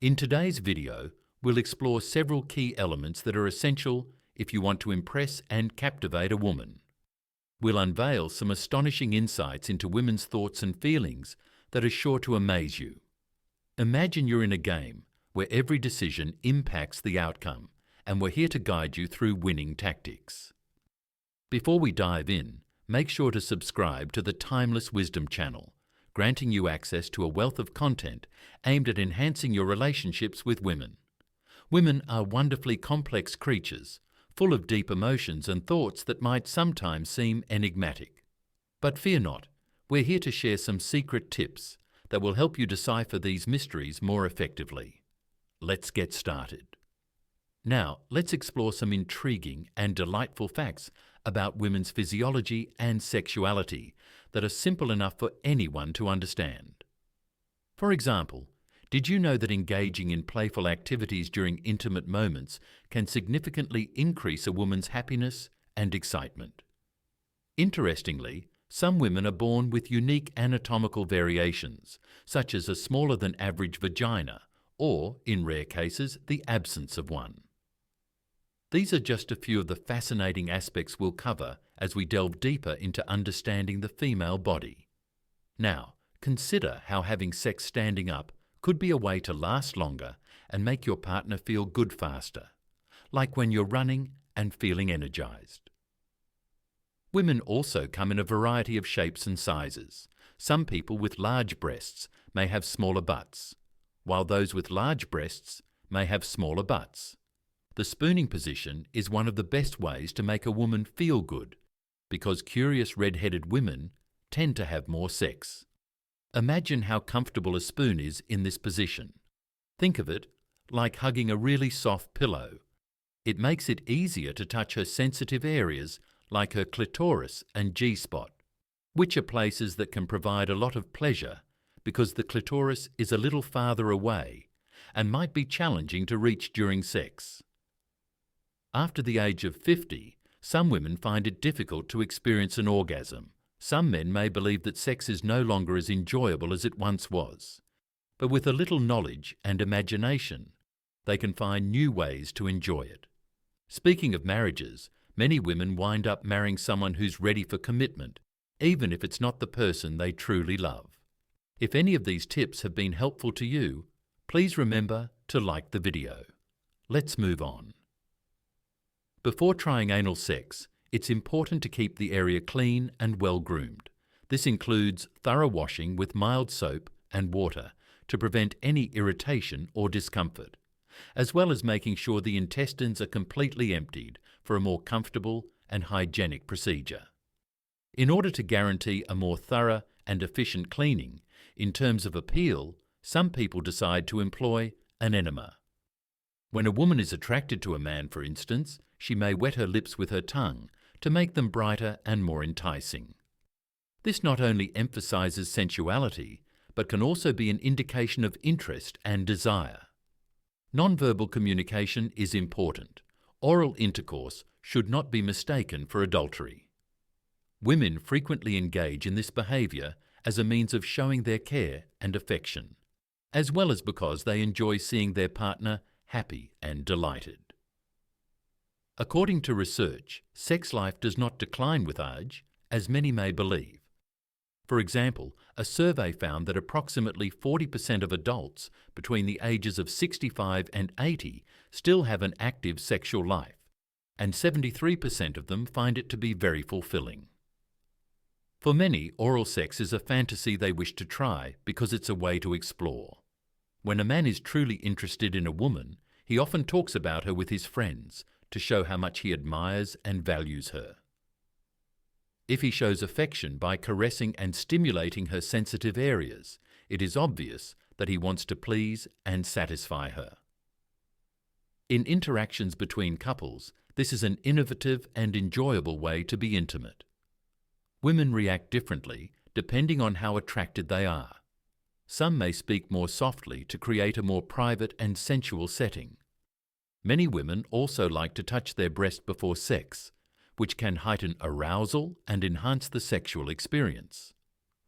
In today's video, we'll explore several key elements that are essential if you want to impress and captivate a woman. We'll unveil some astonishing insights into women's thoughts and feelings that are sure to amaze you. Imagine you're in a game where every decision impacts the outcome, and we're here to guide you through winning tactics. Before we dive in, make sure to subscribe to the Timeless Wisdom channel, granting you access to a wealth of content aimed at enhancing your relationships with women. Women are wonderfully complex creatures, full of deep emotions and thoughts that might sometimes seem enigmatic. But fear not, we're here to share some secret tips that will help you decipher these mysteries more effectively. Let's get started. Now, let's explore some intriguing and delightful facts about women's physiology and sexuality that are simple enough for anyone to understand. For example, did you know that engaging in playful activities during intimate moments can significantly increase a woman's happiness and excitement? Interestingly, some women are born with unique anatomical variations, such as a smaller than average vagina, or, in rare cases, the absence of one. These are just a few of the fascinating aspects we'll cover as we delve deeper into understanding the female body. Now, consider how having sex standing up could be a way to last longer and make your partner feel good faster, like when you're running and feeling energized. Women also come in a variety of shapes and sizes. Some people with large breasts may have smaller butts, while those with large breasts may have smaller butts. The spooning position is one of the best ways to make a woman feel good, because curious red-headed women tend to have more sex. Imagine how comfortable a spoon is in this position. Think of it like hugging a really soft pillow. It makes it easier to touch her sensitive areas like her clitoris and G-spot, which are places that can provide a lot of pleasure because the clitoris is a little farther away and might be challenging to reach during sex. After the age of 50, some women find it difficult to experience an orgasm. Some men may believe that sex is no longer as enjoyable as it once was. But with a little knowledge and imagination, they can find new ways to enjoy it. Speaking of marriages, many women wind up marrying someone who's ready for commitment, even if it's not the person they truly love. If any of these tips have been helpful to you, please remember to like the video. Let's move on. Before trying anal sex, it's important to keep the area clean and well-groomed. This includes thorough washing with mild soap and water to prevent any irritation or discomfort, as well as making sure the intestines are completely emptied for a more comfortable and hygienic procedure. In order to guarantee a more thorough and efficient cleaning, in terms of appeal, some people decide to employ an enema. When a woman is attracted to a man, for instance, she may wet her lips with her tongue to make them brighter and more enticing. This not only emphasizes sensuality, but can also be an indication of interest and desire. Nonverbal communication is important. Oral intercourse should not be mistaken for adultery. Women frequently engage in this behavior as a means of showing their care and affection, as well as because they enjoy seeing their partner happy and delighted. According to research, sex life does not decline with age, as many may believe. For example, a survey found that approximately 40% of adults between the ages of 65 and 80 still have an active sexual life, and 73% of them find it to be very fulfilling. For many, oral sex is a fantasy they wish to try because it's a way to explore. When a man is truly interested in a woman, he often talks about her with his friends to show how much he admires and values her. If he shows affection by caressing and stimulating her sensitive areas, it is obvious that he wants to please and satisfy her. In interactions between couples, this is an innovative and enjoyable way to be intimate. Women react differently depending on how attracted they are. Some may speak more softly to create a more private and sensual setting. Many women also like to touch their breast before sex, which can heighten arousal and enhance the sexual experience.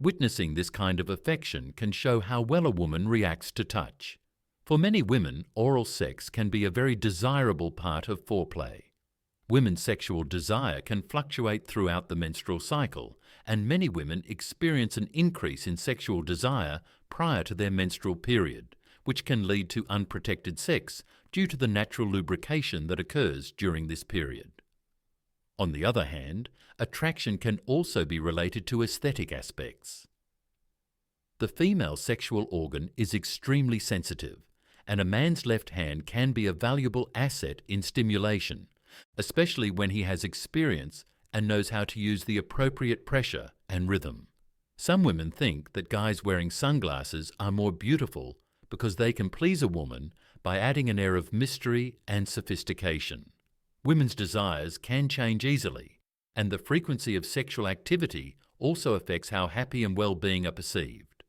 Witnessing this kind of affection can show how well a woman reacts to touch. For many women, oral sex can be a very desirable part of foreplay. Women's sexual desire can fluctuate throughout the menstrual cycle, and many women experience an increase in sexual desire prior to their menstrual period, which can lead to unprotected sex due to the natural lubrication that occurs during this period. On the other hand, attraction can also be related to aesthetic aspects. The female sexual organ is extremely sensitive, and a man's left hand can be a valuable asset in stimulation, especially when he has experience and knows how to use the appropriate pressure and rhythm. Some women think that guys wearing sunglasses are more beautiful because they can please a woman by adding an air of mystery and sophistication. Women's desires can change easily, and the frequency of sexual activity also affects how happy and well-being are perceived.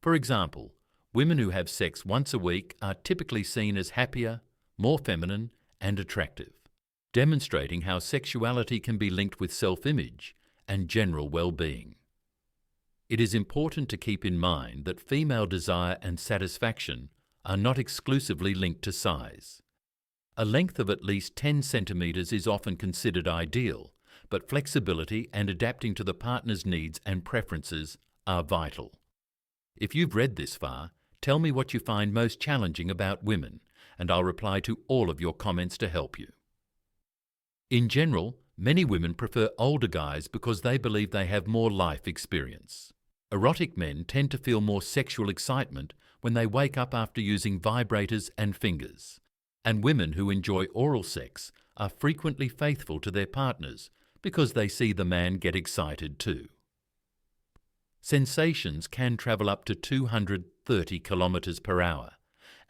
For example, women who have sex once a week are typically seen as happier, more feminine, and attractive, demonstrating how sexuality can be linked with self-image and general well-being. It is important to keep in mind that female desire and satisfaction are not exclusively linked to size. A length of at least 10 centimetres is often considered ideal, but flexibility and adapting to the partner's needs and preferences are vital. If you've read this far, tell me what you find most challenging about women, and I'll reply to all of your comments to help you. In general, many women prefer older guys because they believe they have more life experience. Erotic men tend to feel more sexual excitement when they wake up after using vibrators and fingers, and women who enjoy oral sex are frequently faithful to their partners because they see the man get excited too. Sensations can travel up to 230 kilometers per hour,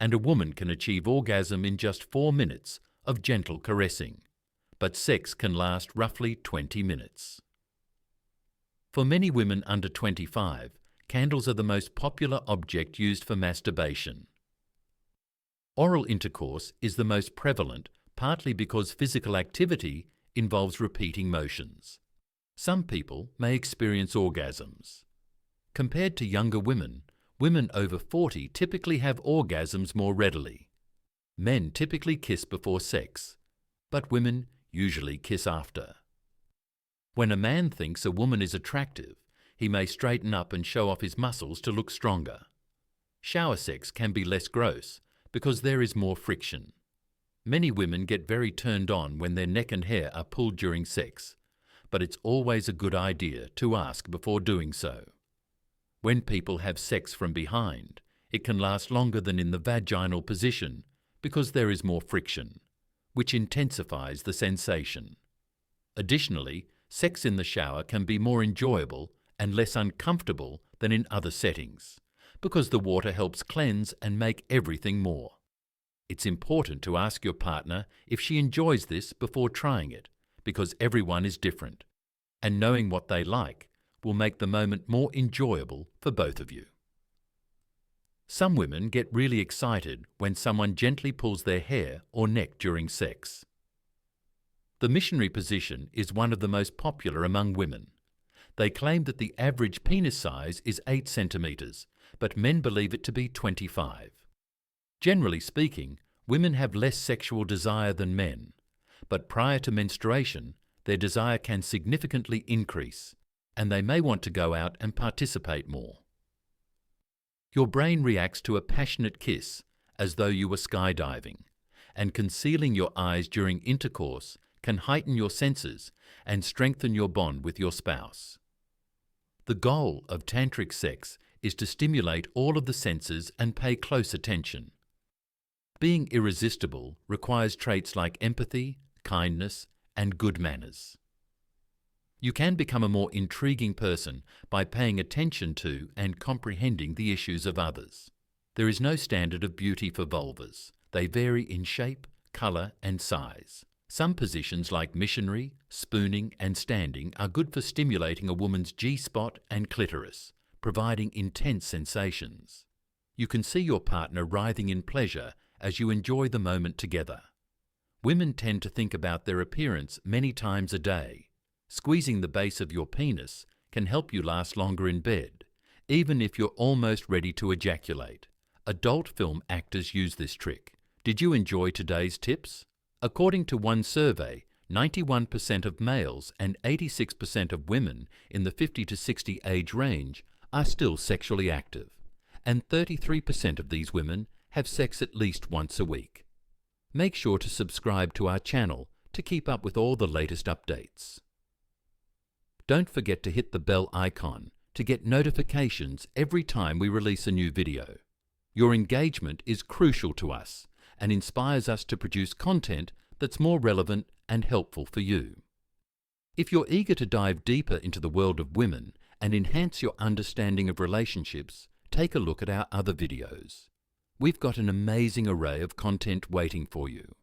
and a woman can achieve orgasm in just 4 minutes of gentle caressing, but sex can last roughly 20 minutes. For many women under 25, candles are the most popular object used for masturbation. Oral intercourse is the most prevalent, partly because physical activity involves repeating motions. Some people may experience orgasms. Compared to younger women, women over 40 typically have orgasms more readily. Men typically kiss before sex, but women usually kiss after. When a man thinks a woman is attractive, he may straighten up and show off his muscles to look stronger. Shower sex can be less gross because there is more friction. Many women get very turned on when their neck and hair are pulled during sex, but it's always a good idea to ask before doing so. When people have sex from behind, it can last longer than in the vaginal position because there is more friction, which intensifies the sensation. Additionally, sex in the shower can be more enjoyable and less uncomfortable than in other settings, because the water helps cleanse and make everything more. It's important to ask your partner if she enjoys this before trying it, because everyone is different, and knowing what they like will make the moment more enjoyable for both of you. Some women get really excited when someone gently pulls their hair or neck during sex. The missionary position is one of the most popular among women. They claim that the average penis size is 8 centimetres, but men believe it to be 25. Generally speaking, women have less sexual desire than men, but prior to menstruation, their desire can significantly increase, and they may want to go out and participate more. Your brain reacts to a passionate kiss as though you were skydiving, and concealing your eyes during intercourse can heighten your senses and strengthen your bond with your spouse. The goal of tantric sex is to stimulate all of the senses and pay close attention. Being irresistible requires traits like empathy, kindness, and good manners. You can become a more intriguing person by paying attention to and comprehending the issues of others. There is no standard of beauty for vulvas. They vary in shape, colour, and size. Some positions like missionary, spooning, and standing are good for stimulating a woman's G-spot and clitoris, providing intense sensations. You can see your partner writhing in pleasure as you enjoy the moment together. Women tend to think about their appearance many times a day. Squeezing the base of your penis can help you last longer in bed, even if you're almost ready to ejaculate. Adult film actors use this trick. Did you enjoy today's tips? According to one survey, 91% of males and 86% of women in the 50 to 60 age range are still sexually active, and 33% of these women have sex at least once a week. Make sure to subscribe to our channel to keep up with all the latest updates. Don't forget to hit the bell icon to get notifications every time we release a new video. Your engagement is crucial to us and inspires us to produce content that's more relevant and helpful for you. If you're eager to dive deeper into the world of women and enhance your understanding of relationships, take a look at our other videos. We've got an amazing array of content waiting for you.